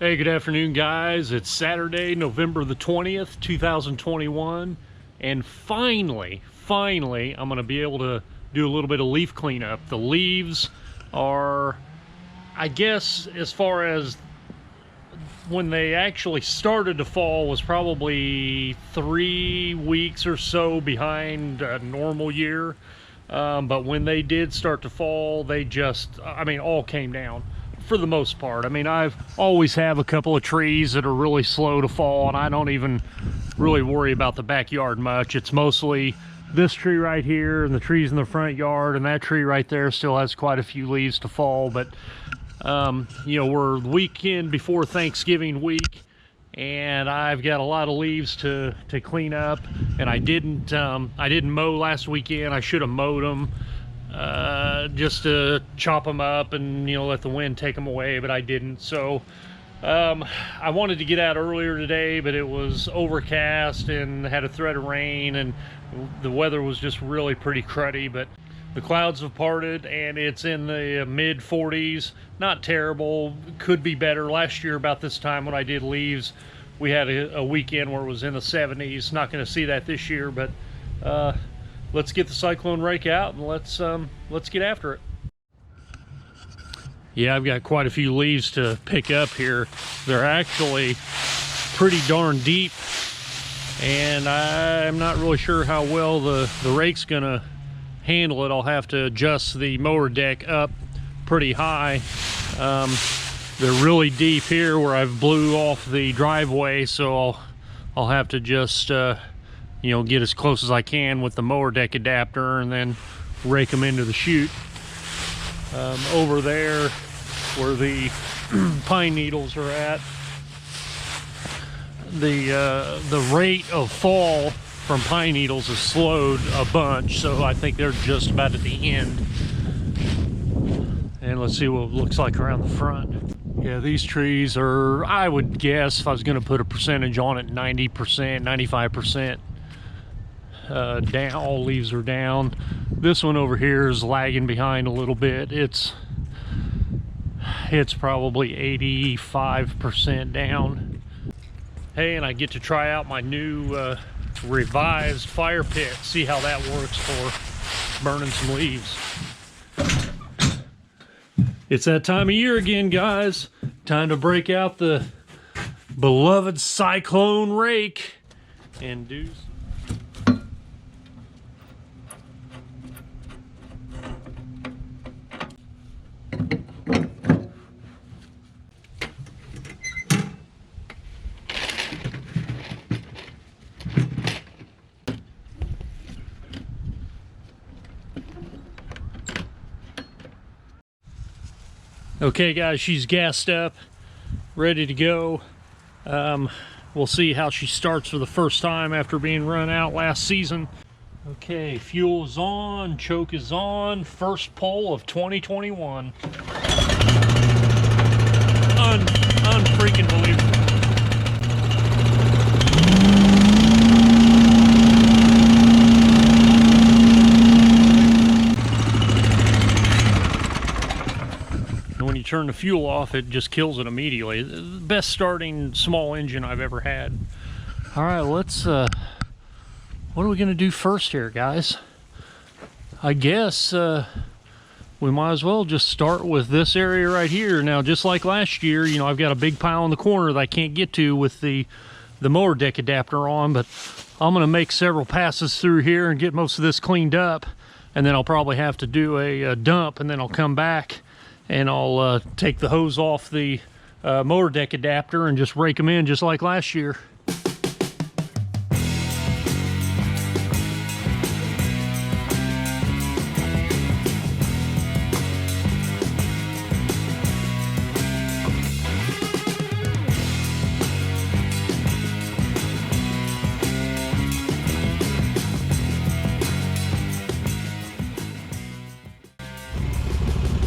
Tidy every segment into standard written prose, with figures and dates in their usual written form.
Hey, good afternoon, guys. It's Saturday, November the 20th, 2021, and finally, I'm going to be able to do a little bit of leaf cleanup. The leaves are, I guess, as far as when they actually started to fall, was probably 3 weeks or so behind a normal year. But when they did start to fall, they just, all came down. For the most part. I've always have a couple of trees that are really slow to fall, and I don't even really worry about the backyard much. It's mostly this tree right here and the trees in the front yard, and that tree right there still has quite a few leaves to fall. But we're the weekend before Thanksgiving week, and I've got a lot of leaves to clean up, and I didn't mow last weekend. I should have mowed them just to chop them up and let the wind take them away, but I didn't. So I wanted to get out earlier today, but it was overcast and had a threat of rain, and the weather was just really pretty cruddy. But the clouds have parted and it's in the mid 40s. Not terrible, could be better. Last year about this time when I did leaves, we had a weekend where it was in the 70s. Not going to see that this year, but let's get the Cyclone Rake out and let's get after it. Yeah, I've got quite a few leaves to pick up here. They're actually pretty darn deep, and I'm not really sure how well the rake's gonna handle it. I'll have to adjust the mower deck up pretty high. They're really deep here where I've blew off the driveway, so I'll have to just get as close as I can with the mower deck adapter and then rake them into the chute. Over there where the pine needles are at, the rate of fall from pine needles has slowed a bunch, so I think they're just about at the end. And let's see what it looks like around the front. Yeah, these trees are, I would guess, if I was going to put a percentage on it, 90%, 95%. Down, all leaves are down. This one over here is lagging behind a little bit. It's probably 85% down. Hey, and I get to try out my new revised fire pit, see how that works for burning some leaves. It's that time of year again, guys. Time to break out the beloved Cyclone Rake and do. Okay guys, she's gassed up, ready to go. We'll see how she starts for the first time after being run out last season. Okay, fuel is on, choke is on, first pull of 2021. Unfreaking believable. When you turn the fuel off, it just kills it immediately. The best starting small engine I've ever had. All right, let's what are we gonna do first here, guys? I guess we might as well just start with this area right here. Now, just like last year, I've got a big pile in the corner that I can't get to with the mower deck adapter on, but I'm gonna make several passes through here and get most of this cleaned up, and then I'll probably have to do a dump, and then I'll come back and I'll take the hose off the mower deck adapter and just rake them in just like last year.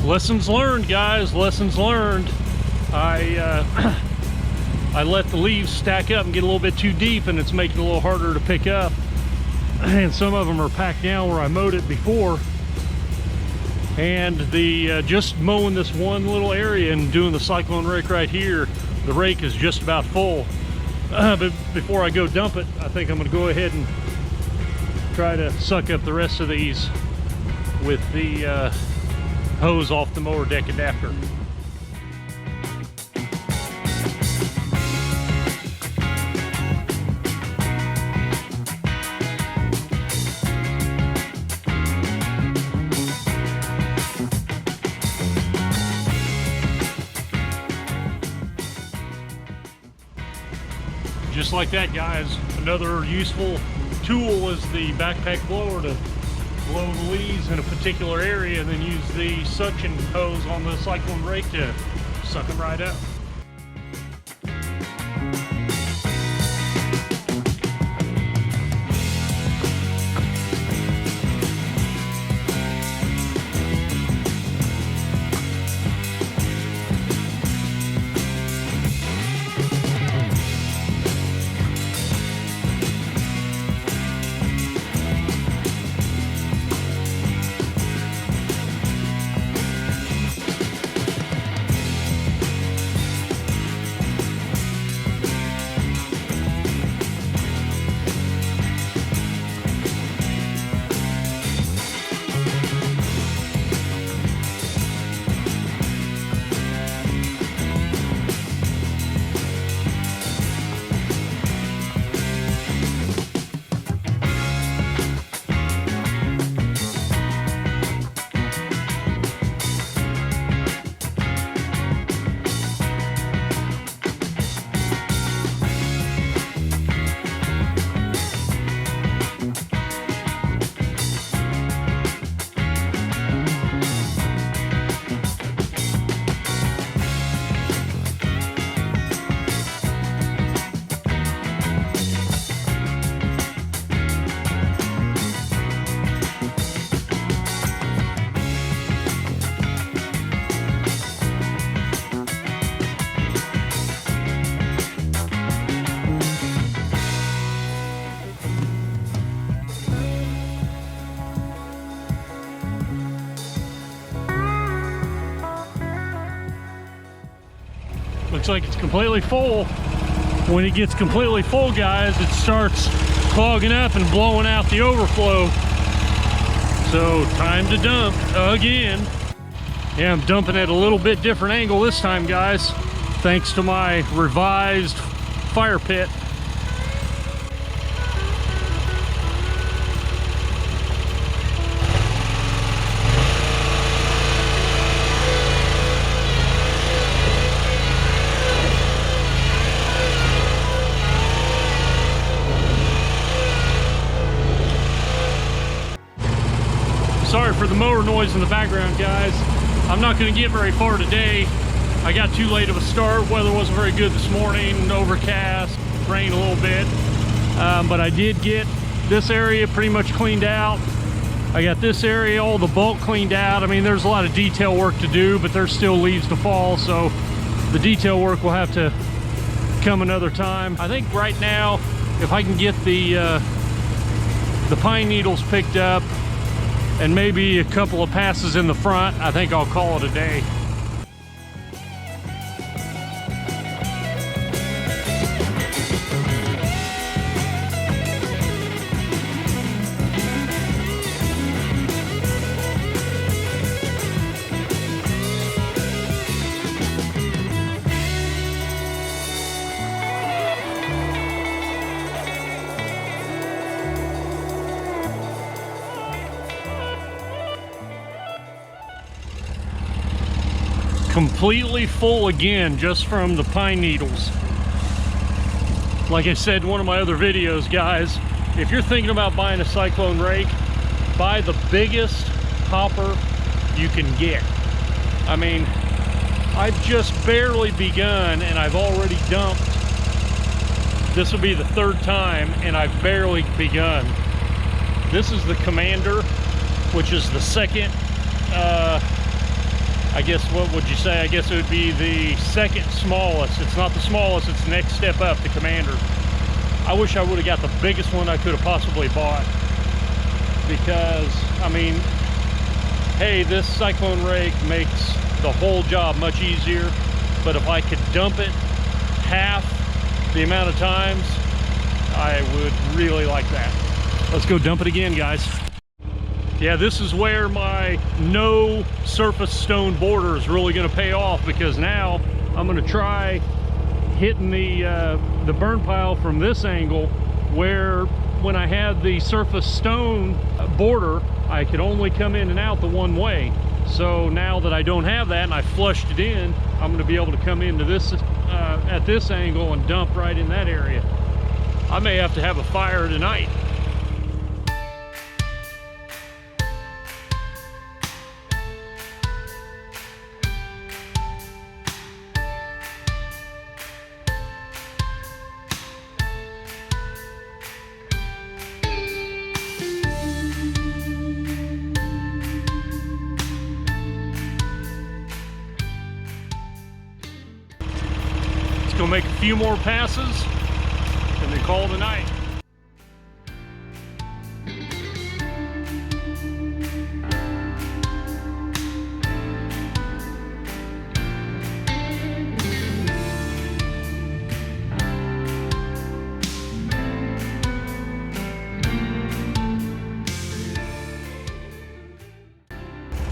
Lessons learned, guys, lessons learned. I let the leaves stack up and get a little bit too deep, and it's making it a little harder to pick up. And some of them are packed down where I mowed it before. And the just mowing this one little area and doing the Cyclone Rake right here The rake is just about full. But before I go dump it, I think I'm going to go ahead and try to suck up the rest of these with the hose off the mower deck adapter. Just like that, guys, another useful tool is the backpack blower to blow the leaves in a particular area and then use the suction hose on the Cyclone Rake to suck them right up. Looks like it's completely full. When it gets completely full, guys, it starts clogging up and blowing out the overflow. So time to dump again. Yeah, I'm dumping at a little bit different angle this time, guys, thanks to my revised fire pit. Sorry for the mower noise in the background, guys. I'm not going to get very far today. I got too late of a start. Weather wasn't very good this morning. Overcast, rain a little bit. But I did get this area pretty much cleaned out. I got this area, all the bulk cleaned out. I mean, there's a lot of detail work to do, but there's still leaves to fall. So the detail work will have to come another time. I think right now, if I can get the pine needles picked up, and maybe a couple of passes in the front, I think I'll call it a day. Completely full again, just from the pine needles. Like I said in one of my other videos, guys, if you're thinking about buying a Cyclone Rake, buy the biggest hopper you can get. I mean, I've just barely begun and I've already dumped. This will be the third time and I've barely begun. This is the Commander, which is the second, I guess, what would you say? I guess it would be the second smallest. It's not the smallest, it's the next step up, the Commander. I wish I would have got the biggest one I could have possibly bought, because, I mean, hey, this Cyclone Rake makes the whole job much easier, but if I could dump it half the amount of times, I would really like that. Let's go dump it again, guys. Yeah, this is where my no surface stone border is really going to pay off, because now I'm going to try hitting the burn pile from this angle, where when I had the surface stone border, I could only come in and out the one way. So now that I don't have that and I flushed it in, I'm going to be able to come into this at this angle and dump right in that area. I may have to have a fire tonight. Go make a few more passes and then call it a night.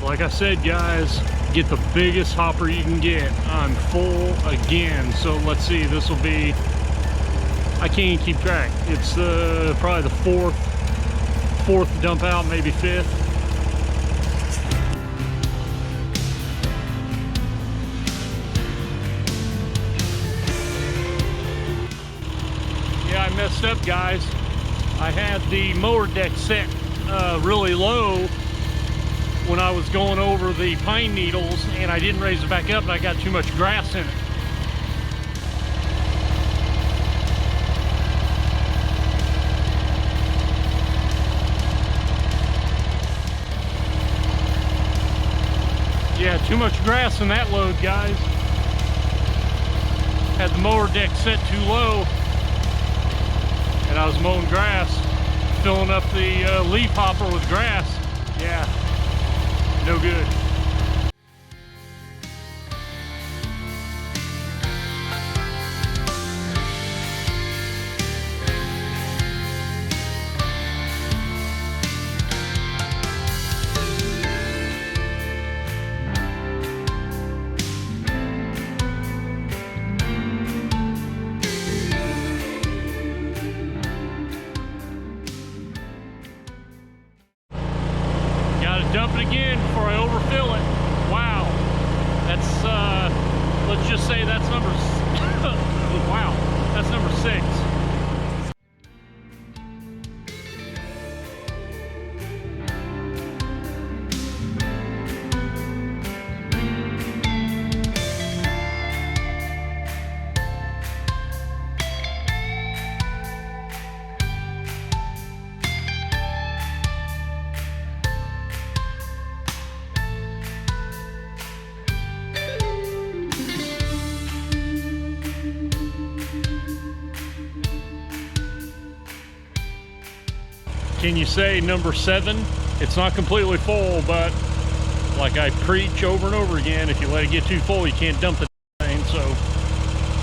Like I said, guys, get the biggest hopper you can get. I'm full again, so let's see, this will be, I can't even keep track. It's probably the fourth dump out, maybe fifth. Yeah, I messed up, guys. I had the mower deck set really low when I was going over the pine needles, and I didn't raise it back up, and I got too much grass in it. Yeah, too much grass in that load, guys. Had the mower deck set too low, and I was mowing grass, filling up the leaf hopper with grass. Yeah. No good. Dump it again before I overfill it. Wow, that's let's just say that's number wow, that's number 6. Can you say number 7? It's not completely full, but like I preach over and over again, if you let it get too full, you can't dump the thing. So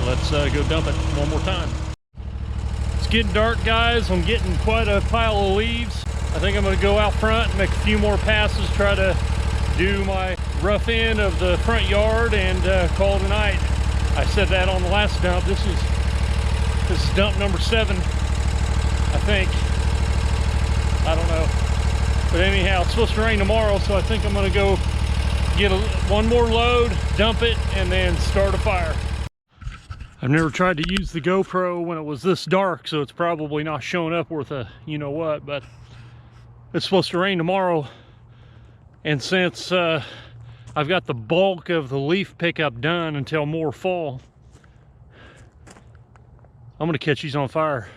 let's go dump it one more time. It's getting dark, guys. I'm getting quite a pile of leaves. I think I'm going to go out front and make a few more passes, try to do my rough end of the front yard, and call it a night. I said that on the last dump. This is dump number 7, I think. I don't know, but anyhow, it's supposed to rain tomorrow, so I think I'm going to go get one more load, dump it, and then start a fire. I've never tried to use the GoPro when it was this dark, so it's probably not showing up worth a you-know-what, but it's supposed to rain tomorrow, and since I've got the bulk of the leaf pickup done until more fall, I'm going to catch these on fire.